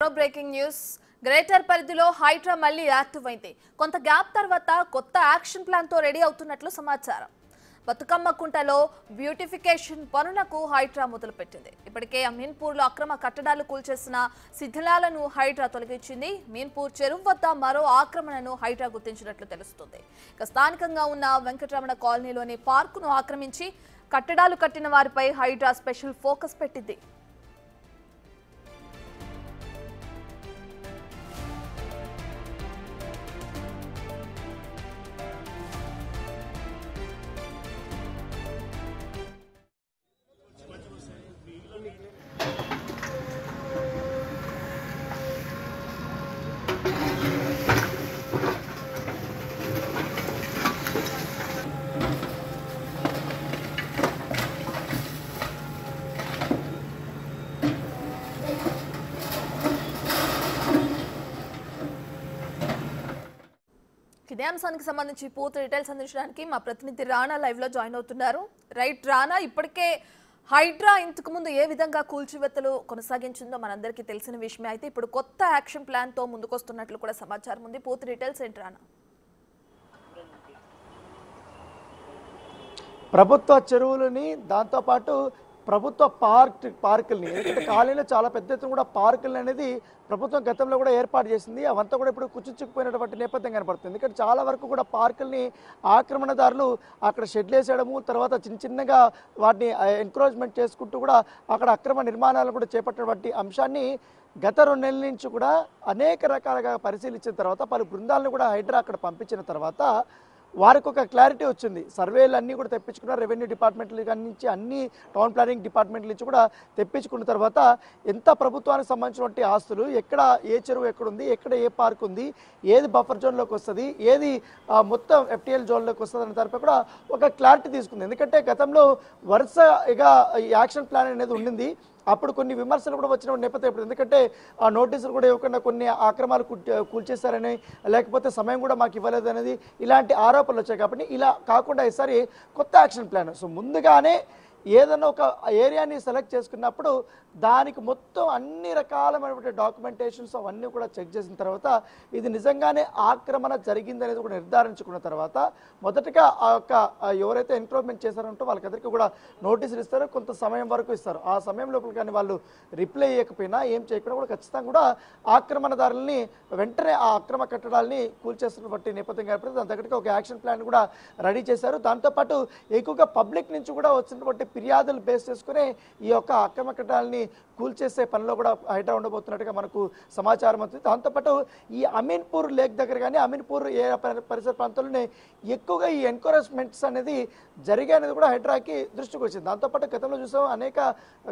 Breaking news greater పరిధిలో హైడ్రా మళ్లీ active అయింది. కొంత గ్యాప్ తర్వాత కొత్త యాక్షన్ ప్లాన్ తో రెడీ అవుతున్నట్లు సమాచారం. బతుకమ్మ కుంటలో బ్యూటిఫికేషన్ పనులకు హైడ్రా మొదలుపెట్టింది. ఇప్పటికే మీన్పూర్లో అక్రమ కట్టడాలు కూల్చేసిన శిథిలాలను హైడ్రా తొలగించింది. మీన్పూర్ చెరువు వద్ద మరో ఆక్రమణను హైడ్రా గుర్తించినట్లు తెలుస్తుంది. ఇక స్థానికంగా ఉన్న వెంకటరమణ కాలనీలోని పార్కును ఆక్రమించి కట్టడాలు కట్టిన వారిపై హైడ్రా స్పెషల్ ఫోకస్ పెట్టింది. ఇదే అంశానికి సంబంధించి పూర్తి డీటెయిల్స్ అందించడానికి మా ప్రతినిధి రానా లైవ్ లో జాయిన్ అవుతున్నారు. రైట్ రానా, ఇప్పటికే హైడ్రా ఇంతకు ముందు ఏ విధంగా కూల్చివేతలు కొనసాగించిందో మనందరికీ తెలిసిన విషయమే. అయితే ఇప్పుడు కొత్త యాక్షన్ ప్లాన్ తో ముందుకొస్తున్నట్లు కూడా సమాచారం ఉంది. పూర్తి డీటెయిల్స్ ఏంటి రానా? ప్రభుత్వ చెరువులని దాంతోపాటు ప్రభుత్వ పార్కుల్ని ఎందుకంటే కాలనీలో చాలా పెద్ద ఎత్తున కూడా పార్కులు అనేది ప్రభుత్వం గతంలో కూడా ఏర్పాటు చేసింది. అవంతా కూడా ఇప్పుడు కుచ్చుకుపోయినటువంటి నేపథ్యం కనపడుతుంది. ఎందుకంటే చాలా వరకు కూడా పార్కుల్ని ఆక్రమణదారులు అక్కడ షెడ్లు వేసేయడము, తర్వాత చిన్నగా వాటిని ఎంకరేజ్మెంట్ చేసుకుంటూ కూడా అక్కడ అక్రమ నిర్మాణాలు కూడా చేపట్టినటువంటి అంశాన్ని గత 2 నెలల నుంచి కూడా అనేక రకాలుగా పరిశీలించిన తర్వాత పలు బృందాలను కూడా హైడ్రా అక్కడ పంపించిన తర్వాత వారికి ఒక క్లారిటీ వచ్చింది. సర్వేలు అన్నీ కూడా తెప్పించుకున్నారు. రెవెన్యూ డిపార్ట్మెంట్ల నుంచి అన్ని టౌన్ ప్లానింగ్ డిపార్ట్మెంట్ల నుంచి కూడా తెప్పించుకున్న తర్వాత ఎంత ప్రభుత్వానికి సంబంధించినటువంటి ఆస్తులు, ఎక్కడ ఏ చెరువు ఎక్కడుంది, ఎక్కడ ఏ పార్క్ ఉంది, ఏది బఫర్ జోన్లోకి వస్తుంది, ఏది మొత్తం ఎఫ్టీఎల్ జోన్లోకి వస్తుంది అనే దానిపై కూడా ఒక క్లారిటీ తీసుకుంది. ఎందుకంటే గతంలో వరుసగా యాక్షన్ ప్లాన్ అనేది ఉండింది. అప్పుడు కొన్ని విమర్శలు కూడా వచ్చిన నేపథ్యం ఇప్పుడు ఎందుకంటే ఆ నోటీసులు కూడా ఇవ్వకుండా కొన్ని ఆక్రమాలు కూల్చేశారని, లేకపోతే సమయం కూడా మాకు ఇవ్వలేదు అనేది ఇలాంటి ఆరోపణలు వచ్చాయి. కాబట్టి ఇలా కాకుండా ఈసారి కొత్త యాక్షన్ ప్లాన్. సో ముందుగానే ఏదైనా ఒక ఏరియాని సెలెక్ట్ చేసుకున్నప్పుడు దానికి మొత్తం అన్ని రకాలమైనటువంటి డాక్యుమెంటేషన్స్ అవన్నీ కూడా చెక్ చేసిన తర్వాత ఇది నిజంగానే ఆక్రమణ జరిగింది అనేది కూడా నిర్ధారించుకున్న తర్వాత మొదటగా ఆ యొక్క ఎవరైతే ఎన్క్రోచ్మెంట్ చేశారంటో వాళ్ళకందరికీ కూడా నోటీసులు ఇస్తారు, కొంత సమయం వరకు ఇస్తారు. ఆ సమయం లోపల కానీ వాళ్ళు రిప్లై చేయకపోయినా ఏం చేయకుండా కూడా ఖచ్చితంగా కూడా ఆక్రమణదారులని వెంటనే ఆ అక్రమ కట్టడాలని కూల్చేస్తున్నటువంటి నేపథ్యం కాబట్టి దాని దగ్గరికి ఒక యాక్షన్ ప్లాన్ కూడా రెడీ చేశారు. దాంతోపాటు ఎక్కువగా పబ్లిక్ నుంచి కూడా వచ్చినటువంటి ఫిర్యాదులు బేస్ చేసుకుని ఈ యొక్క అక్రమ కట్టడాలని కూల్చేసే పనిలో కూడా హైడ్రా ఉండబోతున్నట్టుగా మనకు సమాచారం అవుతుంది. దాంతోపాటు ఈ అమీన్పూర్ లేక్ దగ్గర కానీ అమీన్పూర్ ఏ పరిసర ప్రాంతాల్లోనే ఎక్కువగా ఈ ఎన్కరేజ్మెంట్స్ అనేది జరిగాయనేది కూడా హైడ్రాకి దృష్టికి వచ్చింది. దాంతోపాటు గతంలో చూసాం అనేక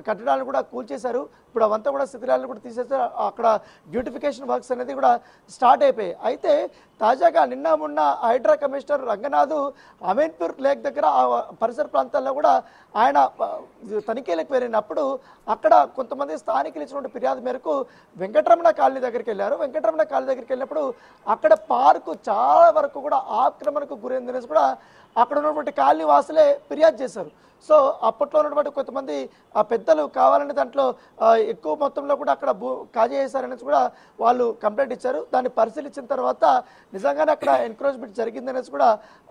కట్టడాలను కూడా కూల్చేశారు. ఇప్పుడు అవంతా కూడా శిథిలాలను కూడా తీసేస్తారు. అక్కడ బ్యూటిఫికేషన్ వర్క్స్ అనేది కూడా స్టార్ట్ అయిపోయాయి. అయితే తాజాగా నిన్న మొన్న హైడ్రా కమిషనర్ రంగనాథ్ అమీన్పూర్ లేక్ దగ్గర ఆ పరిసర ప్రాంతాల్లో కూడా ఆయన తనిఖీలకు వెళ్ళినప్పుడు అక్కడ కొంతమంది స్థానికులు ఇచ్చినటువంటి ఫిర్యాదు మేరకు వెంకటరమణ కాలనీ దగ్గరికి వెళ్ళారు. వెంకటరమణ కాలనీ దగ్గరికి వెళ్ళినప్పుడు అక్కడ పార్కు చాలా వరకు కూడా ఆక్రమణకు గురైందనేసి కూడా అక్కడ ఉన్నటువంటి కాలనీ వాసులే ఫిర్యాదు చేశారు. సో అప్పట్లో ఉన్నటువంటి కొంతమంది పెద్దలు కావాలని దాంట్లో ఎక్కువ మొత్తంలో కూడా అక్కడ కాజీ చేశారనేసి కూడా వాళ్ళు కంప్లైంట్ ఇచ్చారు. దాన్ని పరిశీలించిన తర్వాత నిజంగానే అక్కడ ఎన్క్రోచ్మెంట్ జరిగిందనేసి కూడా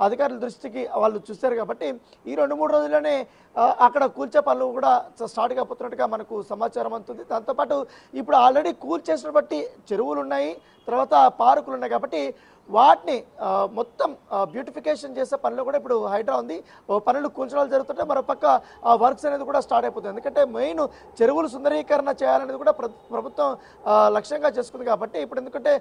అధికారుల దృష్టికి వాళ్ళు చూశారు. కాబట్టి ఈ 2-3 రోజుల్లోనే అక్కడ కూల్చే పనులు కూడా స్టార్ట్ కాబోతున్నట్టుగా మనకు సమాచారం అందుతుంది. దాంతోపాటు ఇప్పుడు ఆల్రెడీ కూల్చేసినటువంటి చెరువులు ఉన్నాయి, తర్వాత పార్కులు ఉన్నాయి. కాబట్టి వాటిని మొత్తం బ్యూటిఫికేషన్ చేసే పనిలో కూడా ఇప్పుడు హైడ్రా ఉంది. పనులు కూల్చడాలు జరుగుతుంటే మరోపక్క ఆ వర్క్స్ అనేది కూడా స్టార్ట్ అయిపోతుంది. ఎందుకంటే మెయిన్ చెరువులు సుందరీకరణ చేయాలనేది కూడా ప్రభుత్వం లక్ష్యంగా చేసుకుంది. కాబట్టి ఇప్పుడు ఎందుకంటే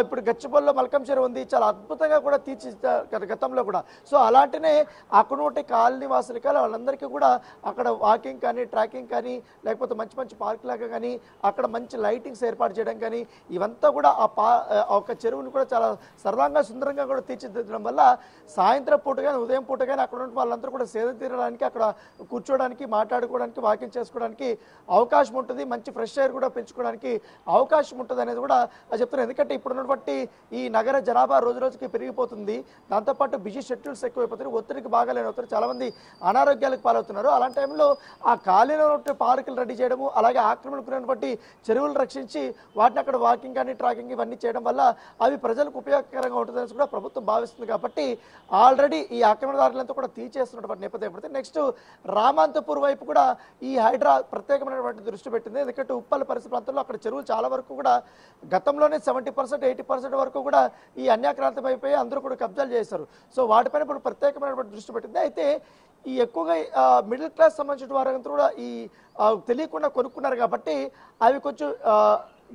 ఇప్పుడు గచ్చిబౌలిలో మల్కం చెరువు ఉంది, చాలా అద్భుతంగా కూడా తీర్చిదిద్దారు గతంలో కూడా. సో అలాంటినే అక్కడ ఉంటే కాలనీ వాసులకి వాళ్ళందరికీ కూడా అక్కడ వాకింగ్ కానీ, ట్రాకింగ్ కానీ, లేకపోతే మంచి మంచి పార్క్ లాగా కానీ, అక్కడ మంచి లైటింగ్స్ ఏర్పాటు చేయడం కానీ, ఇవంతా కూడా ఆ ఒక చెరువుని కూడా చాలా సరళంగా సుందరంగా కూడా తీర్చిదిద్దడం వల్ల సాయంత్రం పూట కానీ ఉదయం పూట కానీ అక్కడ ఉన్న వాళ్ళందరూ కూడా సేద తీరడానికి అక్కడ కూర్చోడానికి మాట్లాడుకోవడానికి వాకింగ్ చేసుకోవడానికి అవకాశం ఉంటుంది, మంచి ఫ్రెష్ ఎయిర్ కూడా పెంచుకోవడానికి అవకాశం ఉంటుంది అనేది కూడా చెప్తున్నారు. ఎందుకంటే ఇప్పుడున్నటువంటి ఈ నగర జనాభా రోజు రోజుకి పెరిగిపోతుంది, దాంతోపాటు బిజీ షెడ్యూల్స్ ఎక్కువైపోతున్నాయి, ఒత్తిడికి బాగాలేని అవుతారు, చాలామంది అనారోగ్యాలకు పాలవుతున్నారు. అలాంటి టైంలో ఆ ఖాళీలో ఉన్న పార్కులు రెడీ చేయడము, అలాగే ఆక్రమణకున్నటువంటి చెరువులు రక్షించి వాటిని అక్కడ వాకింగ్ కానీ ట్రాకింగ్ ఇవన్నీ చేయడం వల్ల అవి ప్రజలకు ఉపయోగకరంగా ఉంటుందని కూడా ప్రభుత్వం భావిస్తుంది. కాబట్టి ఆల్రెడీ ఈ ఆక్రమణదారులంతా కూడా తీసేస్తున్నటువంటి నేపథ్యం పడితే నెక్స్ట్ రామాంతపూర్ వైపు కూడా ఈ హైడ్రా ప్రత్యేకమైనటువంటి దృష్టి పెట్టింది. ఎందుకంటే ఉప్పల్ పరిసర ప్రాంతంలో అక్కడ చెరువులు చాలా వరకు కూడా గతంలోనే 70% 80% వరకు కూడా ఈ అన్యాక్రాంతం అయిపోయి అందరూ కూడా కబ్జాలు చేశారు. సో వాటిపైన ఇప్పుడు ప్రత్యేకమైనటువంటి దృష్టి పెట్టింది. అయితే ఈ ఎక్కువగా మిడిల్ క్లాస్ సంబంధించిన వారంతా కూడా ఈ తెలియకుండా కొనుక్కున్నారు కాబట్టి అవి కొంచెం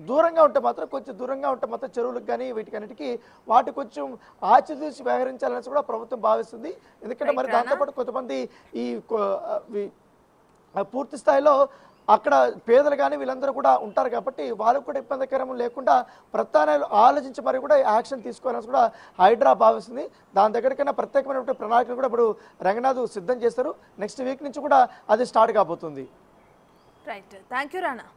దూరంగా ఉంటే మాత్రం చెరువులకు కానీ వీటికన్నిటికీ వాటి కొంచెం ఆచితూచి వ్యవహరించాలని కూడా ప్రభుత్వం భావిస్తుంది. ఎందుకంటే మరి దాంతోపాటు కొంతమంది ఈ పూర్తి స్థాయిలో అక్కడ పేదలు కానీ వీళ్ళందరూ కూడా ఉంటారు కాబట్టి వాళ్ళకు కూడా ఇబ్బందికరం లేకుండా ప్రత్యామ్నాయాలు ఆలోచించి మరి కూడా యాక్షన్ తీసుకోవాలని కూడా హైడ్రా భావిస్తుంది. దాని దగ్గరికైనా ప్రత్యేకమైనటువంటి ప్రణాళికలు కూడా ఇప్పుడు రంగనాథ్ సిద్ధం చేస్తారు. నెక్స్ట్ వీక్ నుంచి కూడా అది స్టార్ట్ కాబోతుంది. Right, thank you Rana.